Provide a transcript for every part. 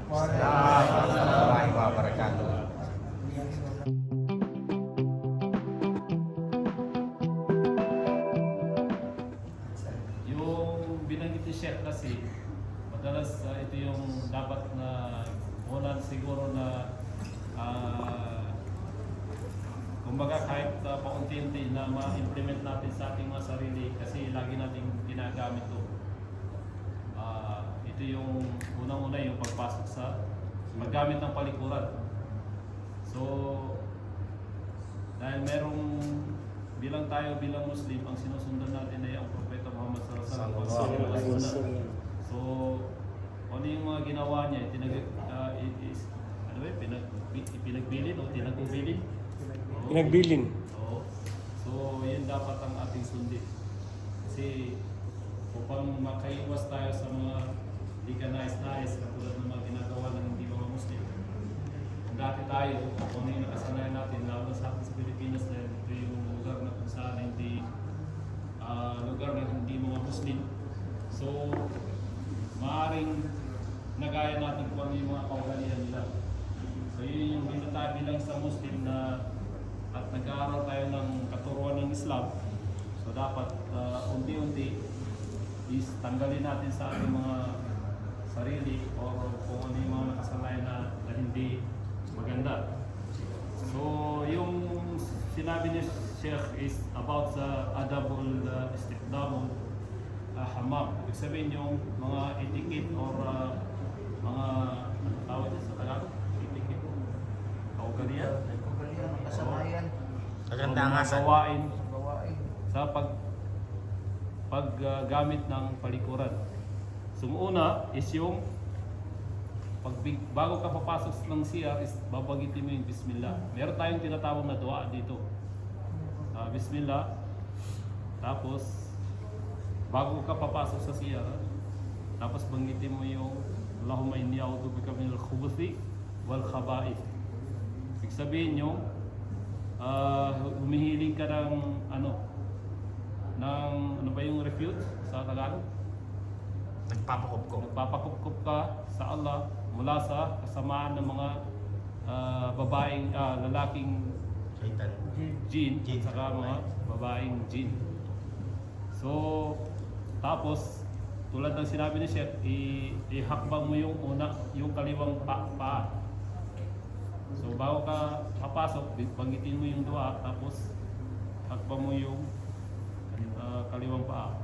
Warahmatullahi wabarakatuh. Yung binanggit ni Sheikh kasi, madalas ito yung dapat na una siguro na kumbaga kahit paunti-unti na ma-implement natin sa ating mga sarili kasi lagi nating ginagamit to. Ito yung unang-una yung pagpasok sa paggamit ng palikuran. So, dahil merong bilang tayo bilang Muslim, ang sinusundan natin ay ang Propeta Muhammad sallallahu alaihi wasallam. So, ano yung mga ginawa niya? Pinagbilin o tinagubilin? Pinagbilin. Oo. So, yun dapat ang ating sundin. Kasi upang makaiwas tayo sa mga di ka nais-nais katulad ng mga ginagawa ng hindi mga Muslim. Kung dati tayo, kung ano yung nakasanayan natin, lalo sa atin sa Pilipinas na ito yung lugar na kung saan hindi lugar na hindi mga Muslim. So, maaaring nagaya natin kung ano yung mga kaugalian nila. So, yun yung binata bilang sa Muslim na at nag-aaral tayo ng katuruan ng Islam. So, dapat unti-unti is tanggalin natin sa ating mga sarili o kung ano yung mga nakasanayan na hindi maganda. So, yung sinabi ni Sheikh is about the adabul istiqdamul hamam. Ibig sabihin yung mga etiquette or mga tawag sa Tagalog? Etiquette. Kaugalian. Kasanayan. Mga gawain sa paggamit ng palikuran. So, una is yung bago ka papasok ng CR is babagitin mo yung Bismillah. Meron tayong tinatawag na dua dito. Bismillah. Tapos, bago ka papasok sa CR, tapos banggitin mo yung Allahumma inni a'udzubika minal khubuthi wal khaba'ith. Ibig sabihin yung humihiling ka ng ano ba yung refute sa Tagalog? Nagpapakupkup ka sa Allah mula sa kasamaan ng mga lalaking jin at saka mga babaeng jin. So, tapos tulad ng sinabi ni Sheikh, ihakbang mo yung yung kaliwang paa. So, bago ka papasok, banggitin mo yung dua, tapos hakbang mo yung kaliwang paa.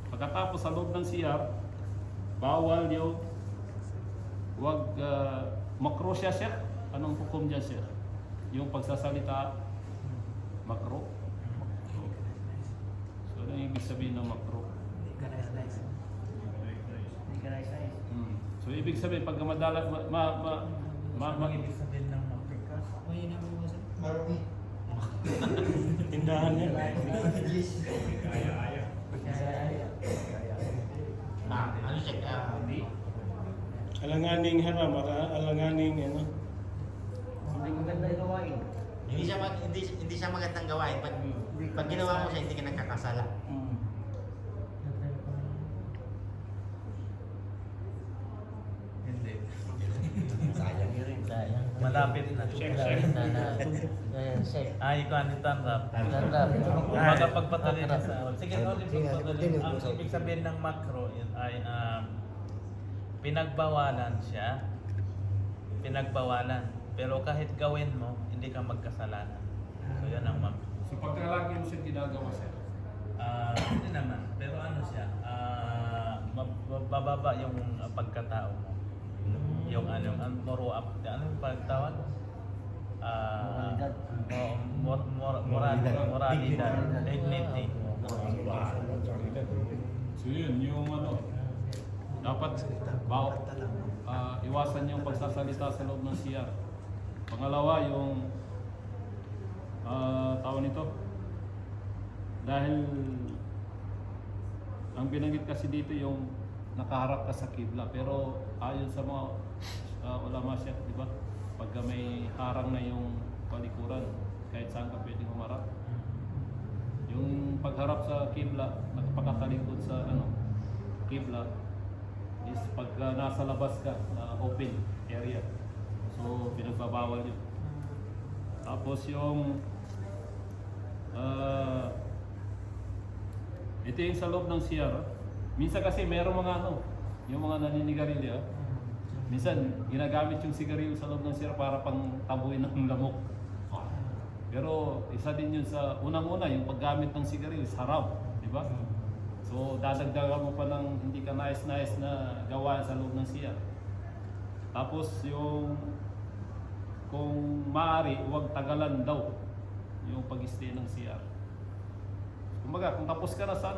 Pagkatapos sa loob ng CR, bawal yung makro siya, Sheikh. Anong hukom dyan, Sheikh? Yung pagsasalita makro. So, ano yung ibig sabihin ng makro? So, ibig sabihin, pagka madala, Ibig sabihin ng mapikas. Marami. Tindahan niya. Ano siya? Alanganing haram, alanganing ano. Hindi maganda gawain. Hindi siya magandang gawain. Pag ginawa mo siya, hindi ka nagkakasala. Hindi. Sayang. Malapit na. Ikaw ang tanrap. Umaga pagpatuloy na sa awal. Sige, ulit pagpatuloy. Ang ibig sabihin ng makro yun ay pinagbawalan siya. Pinagbawalan. Pero kahit gawin mo, hindi ka magkasalanan. So yan ang So, pagkalagi mo siya ginagawa, Sheikh? hindi naman. Pero ano siya, bababa yung pagkatao mo. Yung moruap, anong pagtawag? Moralidad, dignity. So yun, yung dapat iwasan yung pagsasalita sa loob ng CR. Pangalawa, yung tawag nito, dahil ang binanggit kasi dito yung nakaharap ka sa kibla, pero ayon sa mga ulama siya, di ba? Pagka may harang na yung palikuran, kahit saan ka pwedeng humarap. Yung pagharap sa kibla, nagpakatalikod sa kibla, is pagka nasa labas ka na open area. So pinagbabawal yun. Tapos yung ito yung sa loob ng CR. Minsan kasi meron mga yung mga naninigarilyo. Minsan ginagamit yung sigarilyo sa loob ng CR para pang tabuin ng lamok. Pero isa din yun sa unang-una yung paggamit ng sigarilyo is haram, di ba? So dadagdagan mo pa ng hindi ka nais-nais na gawain sa loob ng CR. Tapos yung kung maaari, huwag tagalan daw yung pag-stay ng CR. Kumbaga, kung tapos ka na sa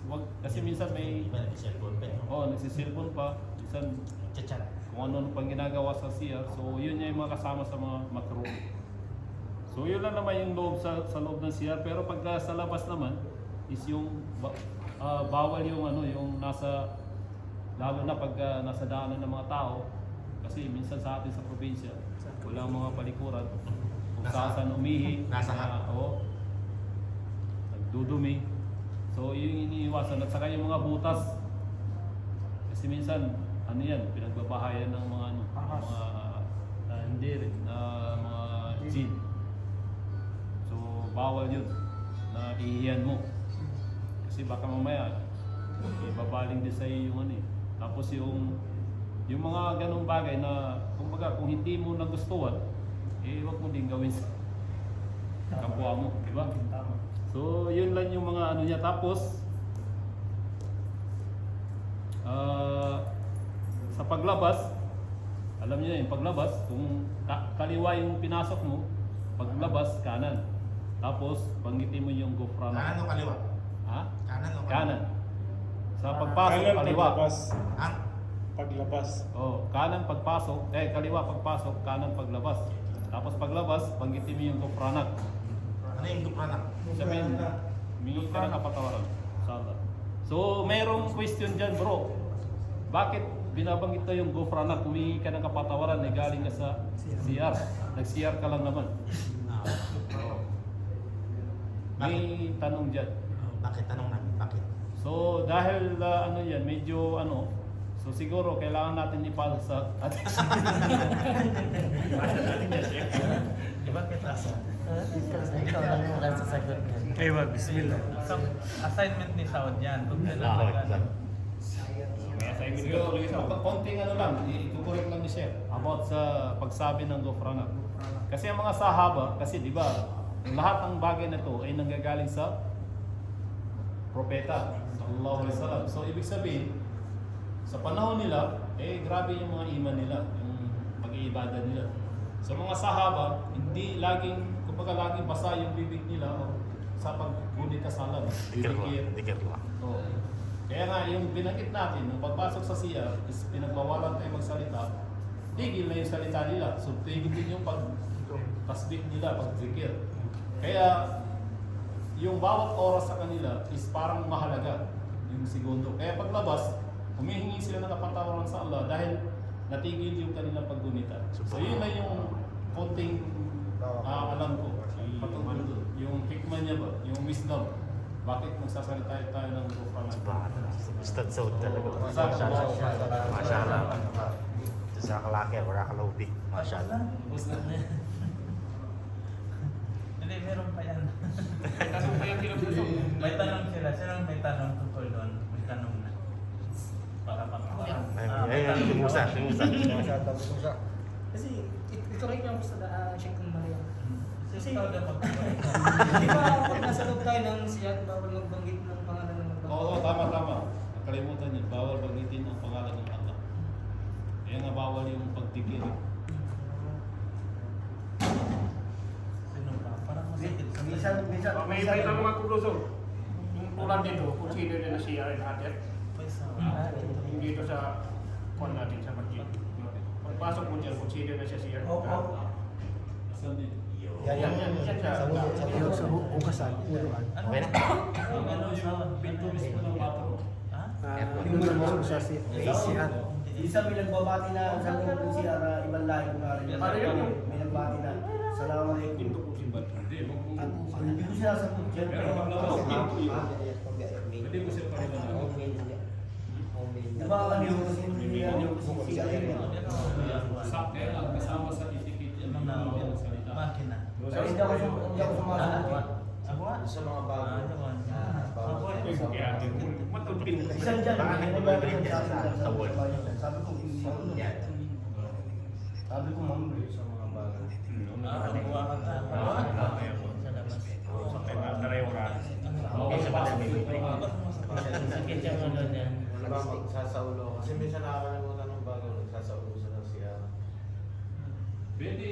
wag, kasi minsan may Iba nag-cellphone pa, no? nagsisilpon pa, minsan Chat-chat. kung ano pang ginagawa sa CR. So yun yung mga kasama sa mga makro. So yun lang naman yung loob sa loob ng CR, pero pagka sa labas naman is yung bawal yung yung nasa, lalo na pag nasa daanan ng mga tao, kasi minsan sa atin sa probinsya walang mga palikuran kung saan umihi, Nasa harap. nagdudumi. So yun yung iniiwasan, at saka yung mga butas, kasi minsan yan, pinagbabahayan ng mga hindi rin na mga gin. So bawal yun na ihiyan mo, kasi baka mamaya ibabaling din sa iyo yung Tapos yung mga ganong bagay na kumbaga kung hindi mo nagustuhan, wag mo din gawin sa kapwa mo, di ba? So yun lang yung mga niya. Tapos sa paglabas, alam niyo na yung paglabas, kung kaliwa yung pinasok mo, paglabas kanan. Tapos banggitin mo yung gofrano. Kanan o kaliwa? Ha? Kanan o kaliwa? Kanan. Sa pagpasok, Kanan kaliwa. paglabas. Ha? Paglabas. Oh, kanan pagpasok, kaliwa pagpasok, kanan paglabas. Tapos paglabas, banggitin mo yung gofranak. Ano yung dupranak? Sabihin, humingi ka ng kapatawaran sa Allah. So, mayroong question dyan, bro. Bakit binabanggit na yung gofranak, humingi ka ng kapatawaran, galing ka sa CR? Nag-CR ka lang naman. May tanong dyan. Bakit? Tanong namin, bakit? So, dahil yan, medyo so siguro kailangan natin ipasa sa ating Diba kita? Ikaw lang yung walang sasagot niya. Aywa, bismillah. So, assignment ni Saud yan. Kung kailangan. siguro, konting lang, i-correct lang ni Chef about sa pagsabi ng gofranak. Kasi ang mga sahaba, kasi di ba, lahat ng bagay na to ay nanggagaling sa propeta sallallahu alaihi wasallam. So ibig sabihin, sa panahon nila, grabe yung mga iman nila, yung pag-iibada nila. Sa mga sahaba, hindi kumbaga laging basa yung bibig nila sa paggunit kasalan. Dikir lang. Oo. Kaya nga, yung binanggit natin, nung pagpasok sa CR, is pinagbawalan tayo magsalita, tigil na yung salita nila. So, tigil din yung pag-tasbih nila, pag-zikir. Kaya, yung bawat oras sa kanila is parang mahalaga, yung segundo. Kaya paglabas, humihingi sila ng kapatawaran sa Allah dahil natigil yung kanilang paggunita. So, yun na yung konting alam ko. Patungkol doon. Yung hikmah niya ba? Yung wisdom. Bakit magsasalita tayo ng gofranak? Ustad Saud talaga. Masya Allah. Jazakallah, wala ka laubi. Masya Allah. Hindi, meron pa yan. May tanong sila. Sila may tanong tungkol doon. May tanong na. Para Ayun, Musa. Kasi i-correct lang sa Sheikh Maria. Kasi Di ba pag nasa loob tayo ng siyat, bawal magbanggit ng pangalan ng magbanggit? Oo, tama. Nakalimutan niyo, bawal banggitin ang pangalan ng Allah. Kaya nga bawal yung pagtikil. sino pa? Parang masakit. May tanong ako doon, sir. Yung tulad dito, consider na siya rin hadir. May Saud. Yung dito sa kwan natin sa masjid. Pagpasok mo dyan, consider na siya siya. Saan din? Yan siya. Sa hugasan, uruan. Ano? Okay na? Yung ano yung Pinto mismo ng bathroom. Ha? Yung lumusog sa CR. Isang may nagbabati na sa loob ng CR, ibang lahi ko na rin. Ano yun? May nagbati na. Assalamualaikum. Pinto kung simbat. Hindi, Hindi ko siya sa kutyan. Pero paglabas, pinto yun. Pwede mo siya paliwanag. Diba ano yung Sa kaya lang, kasama sa etiquette yan ang mga salita. Makina. Pero hindi ako sumasagot. Ako nga. Sa mga bago. Ako Kaya din mo, matulpin. Isang dyan, Baka may nagbabalit nagbabalit yan sa sa wall. Sabi ko, hindi ako. Sabi ko, ma'am, sa mga bago. kuha ka na. Sa labas. Sa kaya nareho ka. Okay, sa bata may libre. Sakit yung ano niyan. Wala ba magsasaulo? Kasi minsan nakakalimutan ng bago, nagsasaulo sa siya. Pwede,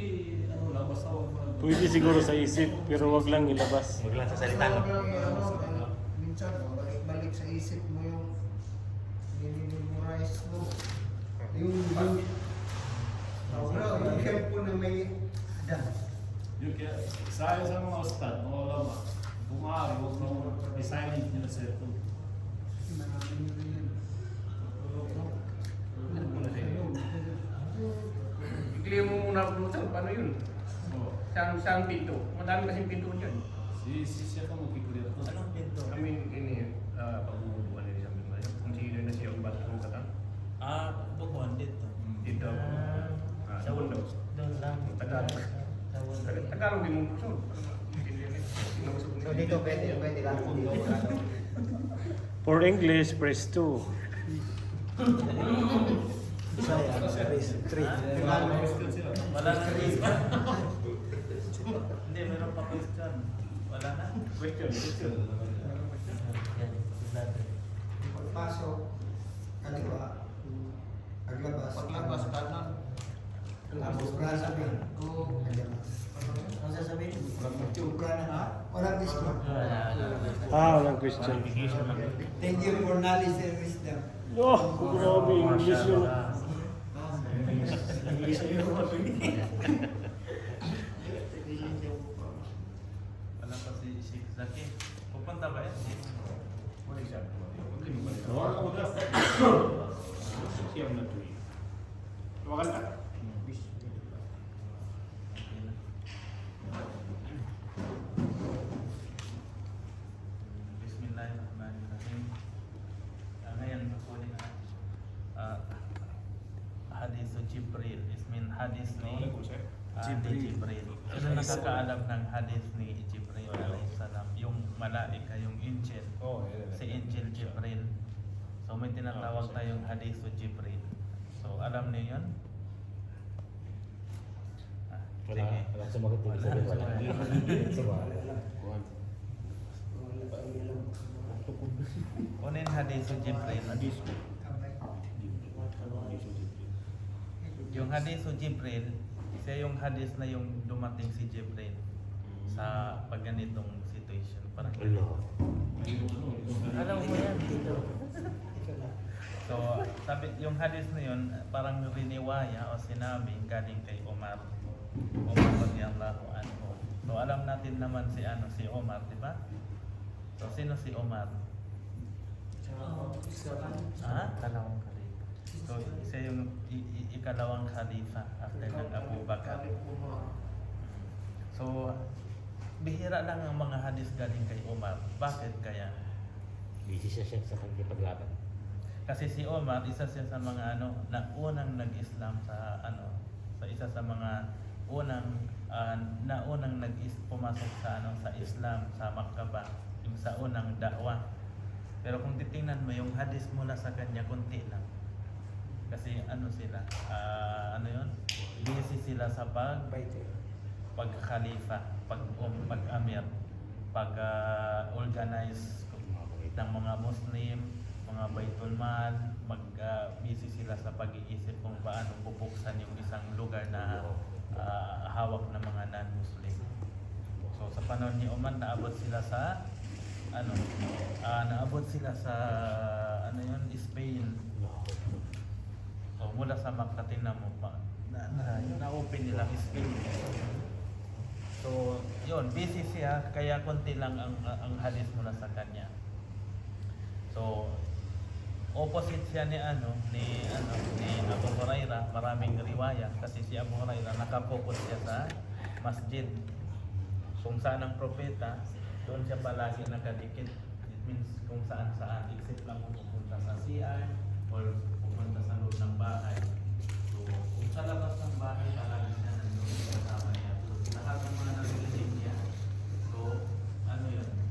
ano lang, basta huwag mo- Pwede siguro sa isip, pero wag lang ilabas. Huwag lang sa salita. no? Minsan, balik sa isip mo yung memorize mo. Yung tempo na may dance. Yung kaya, sayo sa mga ustad, mga ulama, bumari, huwag mo i-silent nila sa ito. I-clear mo muna router, paano yun? Oh, Saan pinto? Madami kasing pinto dyan. si siya ka mag-clear to. Anong pinto? Kami ini pag-uubuan nila sa mga kung sino na siya ang bata ng katang. Bukuan dito. Dito. Sa windows. Doon lang. Tagalog. Tagalog din mong puso. So dito, pwede lang. For English, press 2. Bisaya, press 3. Wala na question. Hindi, meron pa question. Wala na. Question. Yan, natin. Pagpasok, kaliwa. Paglabas, kanan. Tapos sasabihin. Ang sasabihin? Walang discount. Walang question. Thank you for knowledge and wisdom. Oh, grabe English yun. Wala pa si Sheikh Zaki. Pupunta ba yan? Siya na tuloy. Tawagan ka. Bismillahirrahmanirrahim. Ngayon, kukunin na. Hadis Jibril. Ismin hadis ni Jibril. Sino nakakaalam ng hadis ni Jibril alayhi salam? Yung malaika, yung angel. Si Angel Jibril. So may tinatawag tayong hadis Jibril. So alam niyo yun? Sige. Wala sumagot din. Sabi wala. Unin hadis Jibril. Yung hadis Jibril, siya yung hadis na yung dumating si Jibril sa pagganitong situation. Parang Ulo. alam mo yan dito. So, sabi, yung hadis na yun, parang riniwaya o sinabi galing kay Omar. Omar radiyallahu anhu. So, alam natin naman si Omar, di ba? So, sino si Omar? Kalawang khalifa. So, siya yung ikalawang khalifa after ng Abu Bakar. So, bihira lang ang mga hadis galing kay Omar. Bakit kaya? Busy siya sa kanya paglaban. Kasi si Omar, isa siya sa mga na unang nag-Islam sa sa isa sa mga unang pumasok sa sa Islam sa Makkah, yung sa unang da'wah. Pero kung titingnan mo yung hadis mula sa kanya, kunti lang. Kasi sila, busy sila sa pag-khalifa, pag-amir, pag-organize ng mga Muslim, mga Baitul Mal, busy sila sa pag-iisip kung paano bubuksan yung isang lugar na hawak ng mga non-Muslim. So sa panahon ni Umar, naabot sila sa Spain. So mula sa Makkah, tingnan mo pa na-open nila Spain. So yun, busy siya, kaya konti lang ang hadis mula sa kanya. So opposite siya ni Abu Hurairah, maraming riwaya kasi si Abu Hurairah nakapokus siya sa masjid. Kung saan ang propeta, doon siya palagi nakadikit. It means kung saan, except lang kung pupunta sa CR o or pupunta sa loob ng bahay. So, kung sa labas ng bahay palagi siya nandun kasama niya. So, lahat ng mga naririnig niya. So, ano yun?